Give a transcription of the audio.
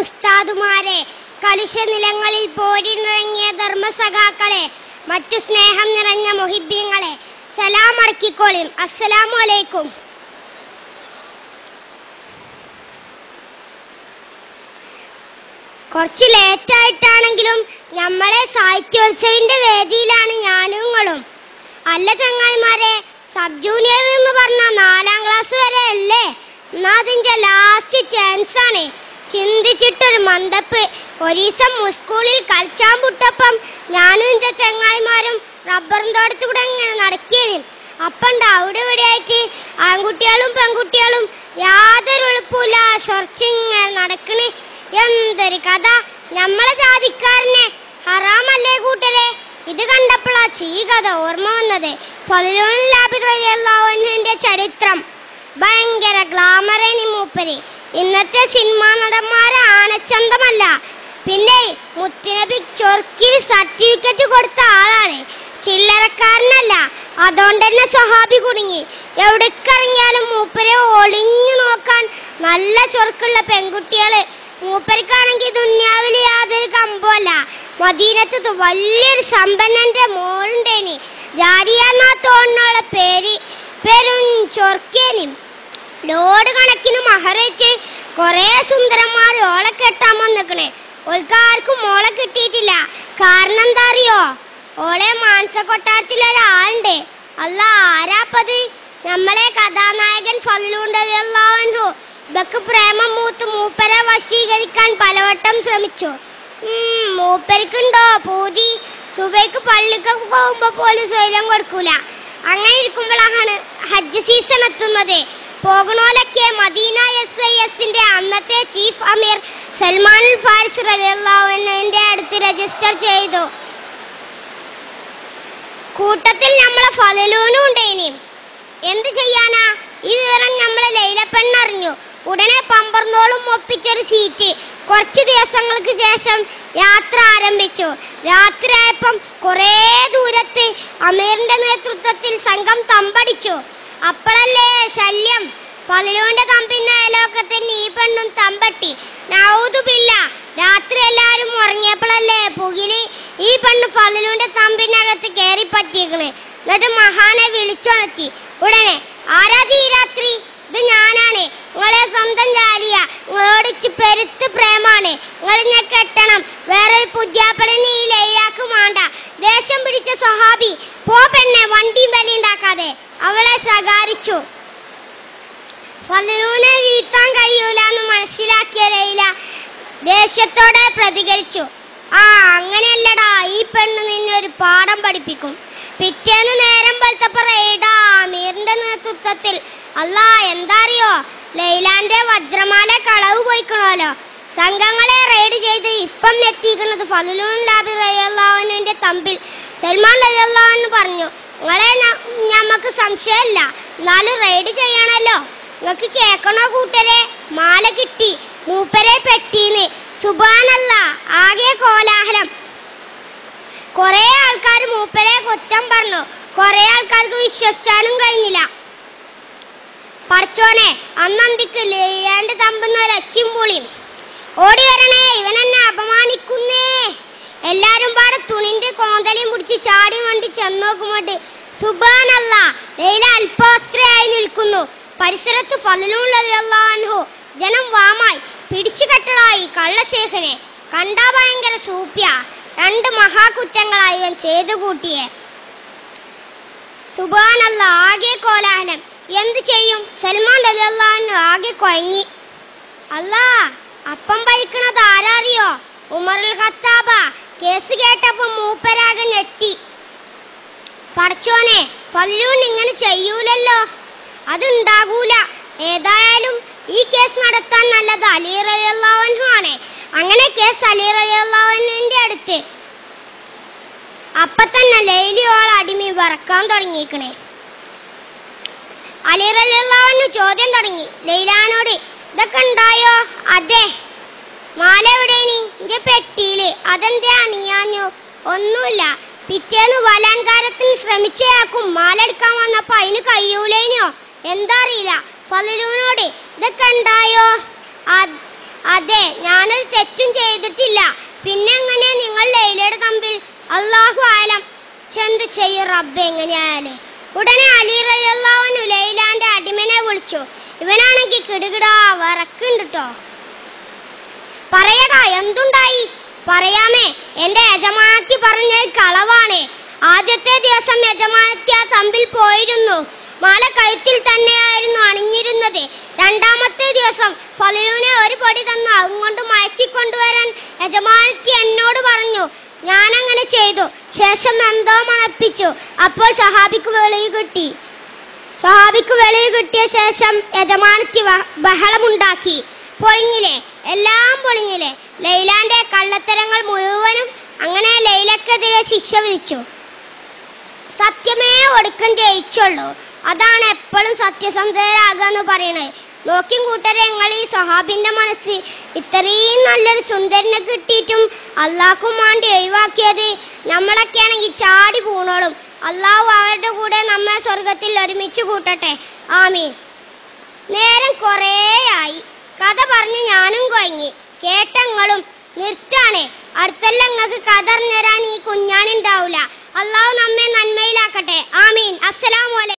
ഉസ്താദുമാരെ, കലുഷ നിലങ്ങളിൽ പോരിനിറങ്ങിയ ധർമ്മസഖാക്കളെ, മറ്റു സ്നേഹം നിറഞ്ഞ മുഹിബ്ബീങ്ങളെ, സലാം അടക്കിക്കോളും. അസ്സലാമു അലൈക്കും. കുറച്ച് ലേറ്റായിട്ടാണെങ്കിലും നമ്മളെ സാഹിത്യോത്സവിന്റെ വേദിയിലാണ് ഞാനും നിങ്ങളും. അല്ല ചങ്ങായിമാരെ, സബ് ജൂനിയർ എന്ന് പറഞ്ഞ 4ാം ക്ലാസ് വരെ അല്ലേ? എന്നാ അതിന്റെ ലാസ്റ്റ് ചാൻസ് ആണ്. ചിന്തിച്ചിട്ടൊരു മന്ദപ്പ്. ഒരീസം സ്കൂളിൽ കളിച്ചാൻ പുട്ടപ്പം ഞാനും എന്റെ ചങ്ങായിമാരും റബ്ബറും തോട്ടത്തിൽ കൂടെ ഇങ്ങനെ നടക്കുകയും അപ്പണ്ട് അവിടെ ഇവിടെ ആയിട്ട് ആൺകുട്ടികളും പെൺകുട്ടികളും യാതൊരു എളുപ്പമില്ല ചൊറച്ചിങ്ങനെ നടക്കണേ. എന്തൊരു കഥ! നമ്മളെ ജാതിക്കാരനെ ഹറാമല്ലേ കൂട്ടരെ? ഇത് കണ്ടപ്പോഴാ ഈ കഥ ഓർമ്മ വന്നത്. ഫളിലുൽ ലാബിദ് റളിയല്ലാഹു അൻഹുവിന്റെ ചരിത്രം. ഭയങ്കര ഗ്ലാമറേനി മൂപ്പര്. ഇന്നത്തെ സിനിമാ നടന്മാരെ ആനച്ചന്തമല്ല. പിന്നെ മുത്തുനബി ചൊർക്കിൽ സർട്ടിഫിക്കറ്റ് കൊടുത്ത ആളാണ്, ചില്ലറക്കാരനല്ല. അതുകൊണ്ട് തന്നെ സ്വഹാബി കുടുങ്ങി. എവിടേക്കിറങ്ങിയാലും മൂപ്പരെ ഒളിഞ്ഞു നോക്കാൻ നല്ല ചൊർക്കുള്ള പെൺകുട്ടികള്. മൂപ്പർക്കാണെങ്കിൽ ദുന്യാവിൽ യാതൊരു കമ്പമല്ല. മദീനത്ത് വലിയൊരു സമ്പന്നന്റെ മോളുണ്ടേനി, ജാരിയ എന്നാ തോന്നുന്ന പേര്. പെരും ചൊർക്കേനി. ലോഡ് കണക്കിന് മഹറേറ്റ് കൊറേ സുന്ദരന്മാർ ഓളെ കെട്ടാൻ വന്നിക്കണേ. ഓൾക്കാർക്കും മോളെ കിട്ടിയിട്ടില്ല. കാരണം എന്താ അറിയോ? ഓളെ മാനസ കൊട്ടാരത്തിലൊരാളുണ്ട്. അല്ല, ആരാപ്പത്? നമ്മളെ കഥാനായകൻ ഫളിലുൽ റളിയല്ലാഹു അൻഹു. ഇവക്ക് പ്രേമം മൂത്ത് മൂപ്പരെ വശീകരിക്കാൻ പലവട്ടം ശ്രമിച്ചു. മൂപ്പർക്കുണ്ടോ പൂതി? സുബൈക്ക് പള്ളിക്കൊക്കെ പോകുമ്പോ പോലും സ്വൈര്യം കൊടുക്കൂല. അങ്ങനെ ഇരിക്കുമ്പോഴാണ് ഹജ്ജ് സീസൺ എത്തുന്നത്. പോകണോലൊക്കെ മദീന SISന്റെ അന്നത്തെ ചീഫ് അമീർ സൽമാനുൽ ഫാരിസ് റളിയല്ലാഹു അൻഹുവിന്റെ അടുത്ത് രജിസ്റ്റർ ചെയ്തു. കൂട്ടത്തിൽ നമ്മളെ ഫളിലൂനും ഉണ്ടേനി. എന്ത് ചെയ്യാനാ? ഈ വിവരം നമ്മളെ ലൈലപ്പെണ്ണറിഞ്ഞു. ഉടനെ പമ്പർന്നോളും ഒപ്പിച്ചൊരു സീറ്റ്. കുറച്ച് ദിവസങ്ങൾക്ക് ശേഷം യാത്ര ആരംഭിച്ചു. രാത്രിയായപ്പം കുറേ ദൂരത്ത് അമീറിന്റെ നേതൃത്വത്തിൽ സംഘം തമ്പടിച്ചു. അപ്പോഴല്ലേ ശല്യം. ഫളിലുവിന്റെ തമ്പിന്റെ അയലോക്കത്തിന് ഈ പെണ്ണും തമ്പട്ടി. നൗദുബില്ല. രാത്രി എല്ലാരും ഉറങ്ങിയപ്പോഴല്ലേ പുകില് ഈ പെണ്ണ് ഫളിലുവിന്റെ തമ്പിനകത്ത് കയറി പറ്റിയേക്കണ്. എന്നിട്ട് മഹാനെ വിളിച്ചുണർത്തി. ഉടനെ, ആരാധി ഈ രാത്രി? ഇത് ഞാനാണ്, നിങ്ങളെ സ്വന്തം ജാലിയ. നിങ്ങളോട് പെരുത്ത് പ്രേമാണ്. നിങ്ങളിന്നെ കെട്ടണം. വേറൊരു പുതിയാപ്പടനെ ഈ ലയ്യാക്ക് വേണ്ട. ദേഷ്യം പിടിച്ച സ്വഹാബി, പോ പെണ്ണെ, വണ്ടിയും വലിയുണ്ടാക്കാതെ അവളെ ശകാരിച്ചു. ഫളിലുവിനെ വീഴ്ത്താൻ കഴിയൂലെന്ന് മനസ്സിലാക്കിയ ലൈല ദേഷ്യത്തോടെ പ്രതികരിച്ചു. അങ്ങനെയല്ലടാ, ഈ പെണ്ണ് നിന്നെ ഒരു പാഠം പഠിപ്പിക്കും. പിറ്റേന്ന് നേരം വെളുത്തപ്പോ റെയ്ഡാ അമീറിന്റെ നേതൃത്വത്തിൽ. അല്ലാ, എന്താ അറിയോ? ലൈലാന്റെ വജ്രമാല കളവ് പോയിക്കണല്ലോ. സംഘങ്ങളെ റെയ്ഡ് ചെയ്ത് ഇപ്പം എത്തിക്കുന്നത് ഫളിലുൽ ലാബിദ് റളിയല്ലാഹു അൻഹുവിന്റെ തമ്പിൽ സൽമാൻ റളിയല്ലാഹു അൻഹു പറഞ്ഞു, നിങ്ങളെ ഞമ്മക്ക് സംശയമില്ല, എന്നാലും റെയ്ഡ് ചെയ്യണല്ലോ. നിങ്ങൾക്ക് കേൾക്കണോ കൂട്ടരെ? മാല കിട്ടി, മൂപ്പരെ പെട്ടീന്ന്. സുബ്ഹാനല്ലാ, ആകെ കോലാഹലം. കൊറേ ആൾക്കാർ മൂപ്പരെ കുറ്റം പറഞ്ഞു. കൊറേ ആൾക്കാർക്ക് വിശ്വസിച്ചാലും കഴിഞ്ഞില്ല. പടച്ചോനെ, അന്നന്തിക്ക് ലൈലാന്റെ തമ്പുന്ന ഒരച്ചും പൊളിയും. ഓടി വരണേ, ഇവനെന്നെ അപമാനിക്കുന്നേ. എല്ലാരും പാടെ തുണിന്റെ കോന്തലയും പിടിച്ച് ചാടി വണ്ടി ചെന്നോക്കുമ്പോട്ട് സുബ്ഹാനല്ലാ, ലൈല അല്പവസ്ത്രയായി നിൽക്കുന്നു. പരിസരത്ത് ഫളിലുൽ റളിയല്ലാഹു അൻഹു. ജനം വാമായി പിടിച്ചു കെട്ടടായി കള്ളശേഖനെ. കണ്ടാ ഭയങ്കര സൂപ്യ. 2 മഹാകുറ്റങ്ങളായി ഇവൻ ചെയ്തു കൂട്ടിയെ. സുബ്ഹാനല്ലാ, ആകെ കോലാഹലം. എന്ത് ചെയ്യും? സൽമാൻ റളിയല്ലാഹു അൻഹു ആകെ കൊയങ്ങി. അല്ലാ, അപ്പം ഭരിക്കണത് ആരാറിയോ? ഉമറുൽ ഖത്താബ. കേസ് കേട്ടപ്പോ മൂപ്പരാകെ ഞെട്ടി. പടച്ചോനെ, ഫളിലുൻ ഇങ്ങനെ ചെയ്യൂലല്ലോ. അതുണ്ടാകൂല. ഏതായാലും ഈ കേസ് നടത്താൻ നല്ലത് അലി റളിയല്ലാഹു അൻഹു ആണ്. അങ്ങനെ കേസ് അലി റളിയല്ലാഹു അൻഹുവിന്റെ അടുത്ത്. അപ്പൊ തന്നെ ലൈലിയോൾ അടിമി വറക്കാൻ തുടങ്ങിയിരിക്കണേ. അലി റളിയല്ലാഹു അൻഹു ചോദ്യം തുടങ്ങി ലൈലാനോട്. ഇതൊക്കെ ഉണ്ടായോ? അതെ. മാല എവിടെനി? എന്റെ പെട്ടിയില്. അതെന്താ അണിയാഞ്ഞു? ഒന്നുമില്ല. പിറ്റേന്ന് ബലാത്കാരത്തിന് ശ്രമിച്ചയാൾക്കും മാല എടുക്കാൻ വന്നപ്പോ അതിന് കഴിയൂലേനോ? എന്താ അറിയില്ല. ഫളിലുവിനോട് ഇതൊക്കെ ഉണ്ടായോ? അതെ, ഞാനൊരു തെറ്റും ചെയ്തിട്ടില്ല. പിന്നെ എങ്ങനെ നിങ്ങൾ ലൈലയുടെ തമ്പിൽ? അല്ലാഹു ആലം. ചെന്ത് ചെയ്യും റബ്ബ് എങ്ങനെയായാലേ. ഉടനെ അലി റളിയല്ലാഹു അൻഹു ലൈലാന്റെ അടിമനെ വിളിച്ചു. ഇവനാണെങ്കിൽ കിടുകിടാ വിറക്കുണ്ട് ട്ടോ. പറയടാ, എന്തുണ്ടായി? പറയാമേ, എന്റെ യജമാനത്തി പറഞ്ഞത് കളവാണ്. ആദ്യത്തെ ദിവസം യജമാനത്തി ആ തമ്പിൽ പോയിരുന്നു. മാല കഴുത്തിൽ തന്നെയായിരുന്നു അണിഞ്ഞിരുന്നത്. രണ്ടാമത്തെ ദിവസം ഫലൂനെ ഒരു പൊടി തന്നു അതുകൊണ്ട് മയക്കിക്കൊണ്ടുവരാൻ യജമാനത്തി എന്നോട് പറഞ്ഞു. ഞാനങ്ങനെ ചെയ്തു. ശേഷം എന്തോ മണപ്പിച്ചു. അപ്പോൾ സഹാബിക്ക് വെളിവ് കിട്ടിയ ശേഷം യജമാനത്തി ബഹളമുണ്ടാക്കി. പൊളിഞ്ഞില്ലേ, എല്ലാം പൊളിഞ്ഞില്ലേ. ലൈലാന്റെ കള്ളത്തരങ്ങൾ മുഴുവനും. അങ്ങനെ ലൈലക്കെതിരെ ശിക്ഷ വിധിച്ചു. സത്യമേ ഒടുക്കം ജയിച്ചുള്ളൂ. അതാണ് എപ്പോഴും സത്യസന്ധരാകാന്ന് പറയണത്. നോക്കിയും കൂട്ടരെ, നിങ്ങൾ ഈ സഹാബിന്റെ മനസ്സ് ഇത്രയും നല്ലൊരു സുന്ദരനെ കിട്ടിയിട്ടും അള്ളാഹ്ക്കും വേണ്ടി ഒഴിവാക്കിയത്. നമ്മളൊക്കെയാണെങ്കിൽ ചാടി പൂണോളും. അള്ളാഹു അവരുടെ കൂടെ നമ്മെ സ്വർഗത്തിൽ ഒരുമിച്ച് കൂട്ടട്ടെ, ആമീൻ. നേരം കുറേയായി. കഥ പറഞ്ഞ് ഞാനും കൊയങ്ങി. കേട്ടങ്ങളും നിർത്താണേ. അടുത്തെല്ലാം നിങ്ങൾക്ക് കഥ അറിഞ്ഞുതരാൻ ഈ കുഞ്ഞാനുണ്ടാവൂല. അള്ളാഹു നമ്മെ നന്മയിലാക്കട്ടെ, ആമീൻ. അസ്സലാമു അലൈക്കും.